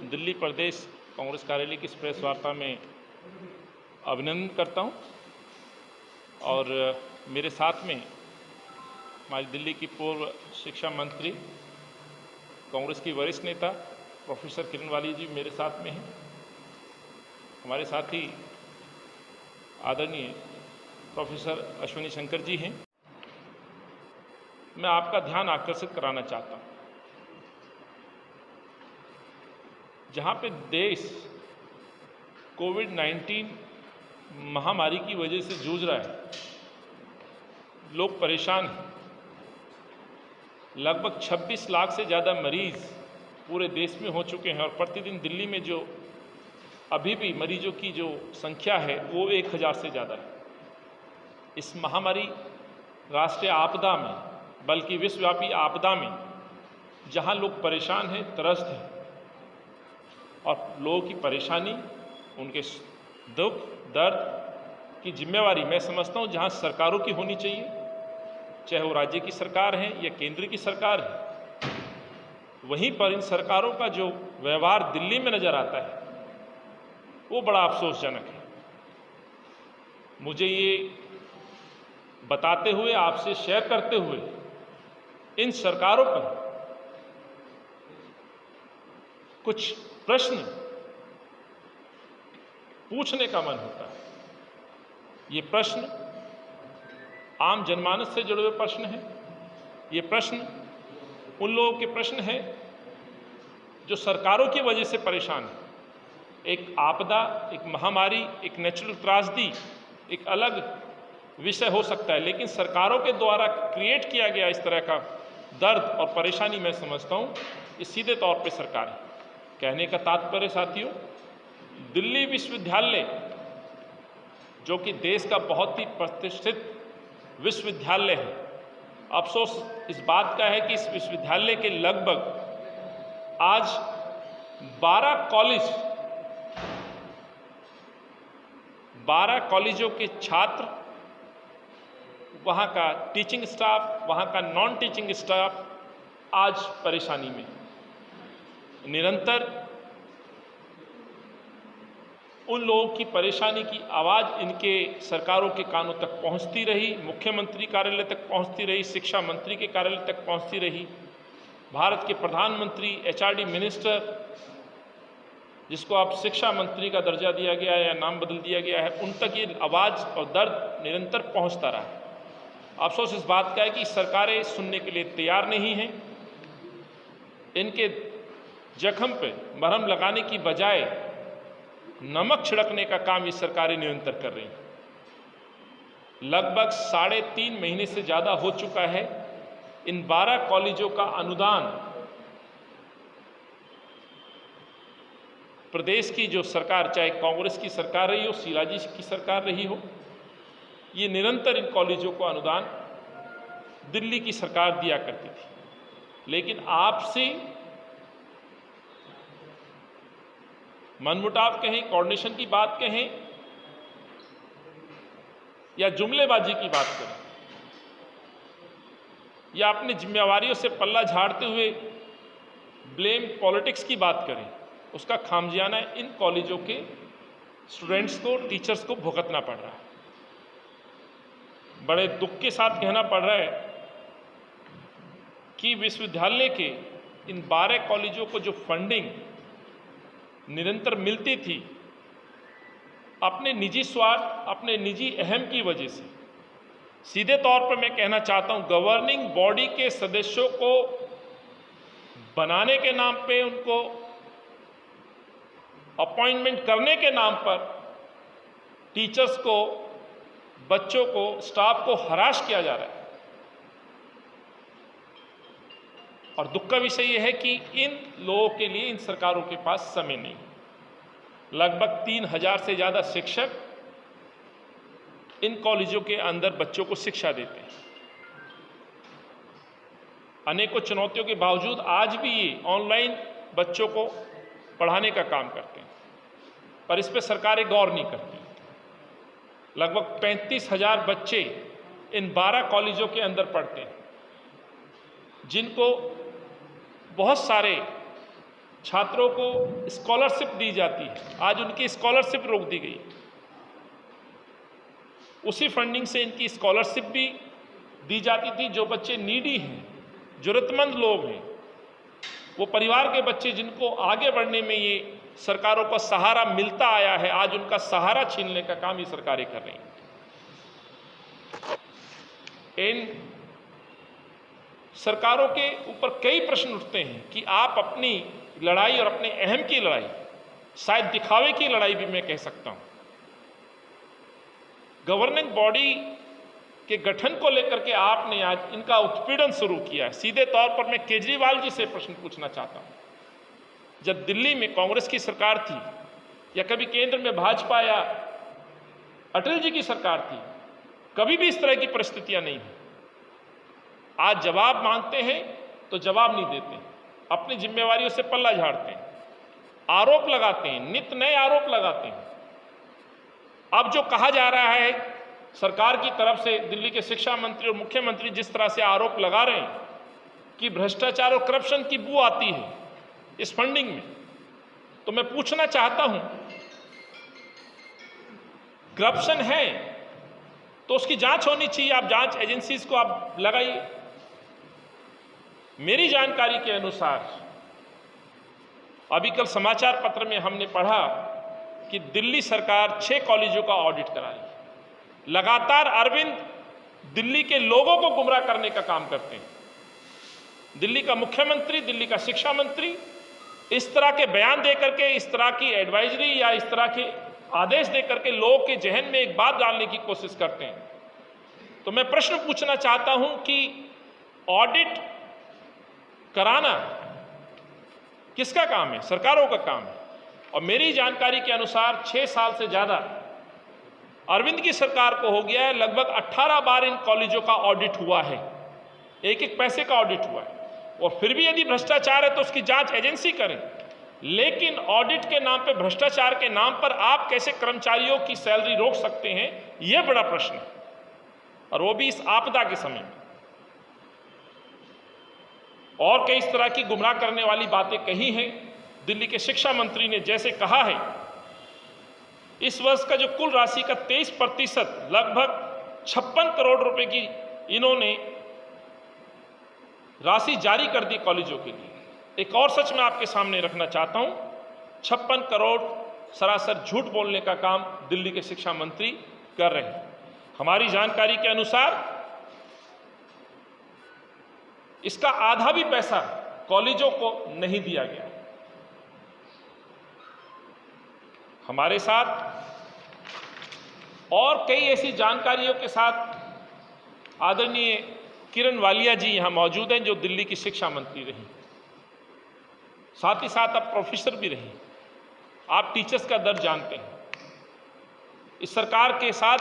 दिल्ली प्रदेश कांग्रेस कार्यालय की इस प्रेस वार्ता में अभिनंदन करता हूं और मेरे साथ में हमारी दिल्ली की पूर्व शिक्षा मंत्री, कांग्रेस की वरिष्ठ नेता प्रोफेसर किरण वाली जी मेरे साथ में हैं। हमारे साथ ही आदरणीय प्रोफेसर अश्विनी शंकर जी हैं। मैं आपका ध्यान आकर्षित कराना चाहता हूं, जहां पे देश कोविड-19 महामारी की वजह से जूझ रहा है, लोग परेशान हैं। लगभग 26 लाख से ज़्यादा मरीज पूरे देश में हो चुके हैं और प्रतिदिन दिल्ली में जो अभी भी मरीजों की जो संख्या है वो 1000 से ज़्यादा है। इस महामारी राष्ट्रीय आपदा में, बल्कि विश्वव्यापी आपदा में, जहां लोग परेशान हैं, त्रस्त हैं और लोगों की परेशानी, उनके दुख दर्द की जिम्मेवारी मैं समझता हूं जहां सरकारों की होनी चाहिए, चाहे वो राज्य की सरकार है या केंद्र की सरकार है, वहीं पर इन सरकारों का जो व्यवहार दिल्ली में नजर आता है वो बड़ा अफसोसजनक है। मुझे ये बताते हुए, आपसे शेयर करते हुए इन सरकारों पर कुछ प्रश्न पूछने का मन होता है। ये प्रश्न आम जनमानस से जुड़े हुए प्रश्न हैं। ये प्रश्न उन लोगों के प्रश्न हैं जो सरकारों की वजह से परेशान हैं। एक आपदा, एक महामारी, एक नेचुरल त्रासदी एक अलग विषय हो सकता है, लेकिन सरकारों के द्वारा क्रिएट किया गया इस तरह का दर्द और परेशानी मैं समझता हूँ ये सीधे तौर पे सरकार है। कहने का तात्पर्य साथियों, दिल्ली विश्वविद्यालय जो कि देश का बहुत ही प्रतिष्ठित विश्वविद्यालय है, अफसोस इस बात का है कि इस विश्वविद्यालय के लगभग आज 12 कॉलेजों के छात्र, वहाँ का टीचिंग स्टाफ, वहाँ का नॉन टीचिंग स्टाफ आज परेशानी में। निरंतर उन लोगों की परेशानी की आवाज़ इनके सरकारों के कानों तक पहुँचती रही, मुख्यमंत्री कार्यालय तक पहुँचती रही, शिक्षा मंत्री के कार्यालय तक पहुँचती रही, भारत के प्रधानमंत्री, HRD मिनिस्टर, जिसको अब शिक्षा मंत्री का दर्जा दिया गया है या नाम बदल दिया गया है, उन तक ये आवाज़ और दर्द निरंतर पहुँचता रहा। अफसोस इस बात का है कि सरकारें सुनने के लिए तैयार नहीं हैं। इनके जख्म पे मरहम लगाने की बजाय नमक छिड़कने का काम ये सरकारें निरंतर कर रही हैं। लगभग 3.5 महीने से ज़्यादा हो चुका है इन 12 कॉलेजों का अनुदान प्रदेश की जो सरकार, चाहे कांग्रेस की सरकार रही हो, शीला जी की सरकार रही हो, ये निरंतर इन कॉलेजों को अनुदान दिल्ली की सरकार दिया करती थी। लेकिन आपसी मनमुटाव कहें, कोऑर्डिनेशन की बात कहें या जुमलेबाजी की बात करें या अपनी जिम्मेवारियों से पल्ला झाड़ते हुए ब्लेम पॉलिटिक्स की बात करें, उसका खामियाजा इन कॉलेजों के स्टूडेंट्स को, टीचर्स को भुगतना पड़ रहा है। बड़े दुख के साथ कहना पड़ रहा है कि विश्वविद्यालय के इन 12 कॉलेजों को जो फंडिंग निरंतर मिलती थी, अपने निजी स्वार्थ, अपने निजी अहम की वजह से, सीधे तौर पर मैं कहना चाहता हूं, गवर्निंग बॉडी के सदस्यों को बनाने के नाम पे, उनको अपॉइंटमेंट करने के नाम पर टीचर्स को, बच्चों को, स्टाफ को हराश किया जा रहा है। और दुख का विषय यह है कि इन लोगों के लिए इन सरकारों के पास समय नहीं। लगभग 3000 से ज़्यादा शिक्षक इन कॉलेजों के अंदर बच्चों को शिक्षा देते हैं। अनेकों चुनौतियों के बावजूद आज भी ये ऑनलाइन बच्चों को पढ़ाने का काम करते हैं, पर इस पर सरकारें गौर नहीं करती। लगभग 35,000 बच्चे इन 12 कॉलेजों के अंदर पढ़ते हैं, जिनको बहुत सारे छात्रों को स्कॉलरशिप दी जाती है, आज उनकी स्कॉलरशिप रोक दी गई। उसी फंडिंग से इनकी स्कॉलरशिप भी दी जाती थी। जो बच्चे नीडी हैं, जरूरतमंद लोग हैं, वो परिवार के बच्चे जिनको आगे बढ़ने में ये सरकारों का सहारा मिलता आया है, आज उनका सहारा छीनने का काम ये सरकारें कर रही हैं। इन सरकारों के ऊपर कई प्रश्न उठते हैं कि आप अपनी लड़ाई और अपने अहम की लड़ाई, शायद दिखावे की लड़ाई भी मैं कह सकता हूं, गवर्निंग बॉडी के गठन को लेकर के आपने आज इनका उत्पीड़न शुरू किया है। सीधे तौर पर मैं केजरीवाल जी से प्रश्न पूछना चाहता हूं, जब दिल्ली में कांग्रेस की सरकार थी या कभी केंद्र में भाजपा या अटल जी की सरकार थी, कभी भी इस तरह की परिस्थितियां नहीं हुई। आज जवाब मांगते हैं तो जवाब नहीं देते, अपनी जिम्मेवारियों से पल्ला झाड़ते हैं, आरोप लगाते हैं, नित नए आरोप लगाते हैं। अब जो कहा जा रहा है सरकार की तरफ से, दिल्ली के शिक्षा मंत्री और मुख्यमंत्री जिस तरह से आरोप लगा रहे हैं कि भ्रष्टाचार और करप्शन की बू आती है इस फंडिंग में, तो मैं पूछना चाहता हूं, करप्शन है तो उसकी जांच होनी चाहिए, आप जांच एजेंसीज को आप लगाइए। मेरी जानकारी के अनुसार अभी कल समाचार पत्र में हमने पढ़ा कि दिल्ली सरकार 6 कॉलेजों का ऑडिट करा रही है। लगातार अरविंद दिल्ली के लोगों को गुमराह करने का काम करते हैं। दिल्ली का मुख्यमंत्री, दिल्ली का शिक्षा मंत्री इस तरह के बयान दे करके, इस तरह की एडवाइजरी या इस तरह के आदेश दे करके लोगों के जहन में एक बात डालने की कोशिश करते हैं। तो मैं प्रश्न पूछना चाहता हूं कि ऑडिट कराना किसका काम है? सरकारों का काम है। और मेरी जानकारी के अनुसार 6 साल से ज्यादा अरविंद की सरकार को हो गया है, लगभग 18 बार इन कॉलेजों का ऑडिट हुआ है, एक एक पैसे का ऑडिट हुआ है। और फिर भी यदि भ्रष्टाचार है तो उसकी जांच एजेंसी करें, लेकिन ऑडिट के नाम पे, भ्रष्टाचार के नाम पर आप कैसे कर्मचारियों की सैलरी रोक सकते हैं, यह बड़ा प्रश्न है, और वो भी इस आपदा के समय में। और कई इस तरह की गुमराह करने वाली बातें कही हैं। दिल्ली के शिक्षा मंत्री ने जैसे कहा है, इस वर्ष का जो कुल राशि का 23% लगभग 56 करोड़ रुपए की इन्होंने राशि जारी कर दी कॉलेजों के लिए। एक और सच मैं आपके सामने रखना चाहता हूं, 56 करोड़ सरासर झूठ बोलने का काम दिल्ली के शिक्षा मंत्री कर रहे हैं। हमारी जानकारी के अनुसार इसका आधा भी पैसा कॉलेजों को नहीं दिया गया। हमारे साथ और कई ऐसी जानकारियों के साथ आदरणीय किरण वालिया जी यहां मौजूद हैं, जो दिल्ली की शिक्षा मंत्री रही, साथ ही साथ आप प्रोफेसर भी रही, आप टीचर्स का दर्द जानते हैं। इस सरकार के साथ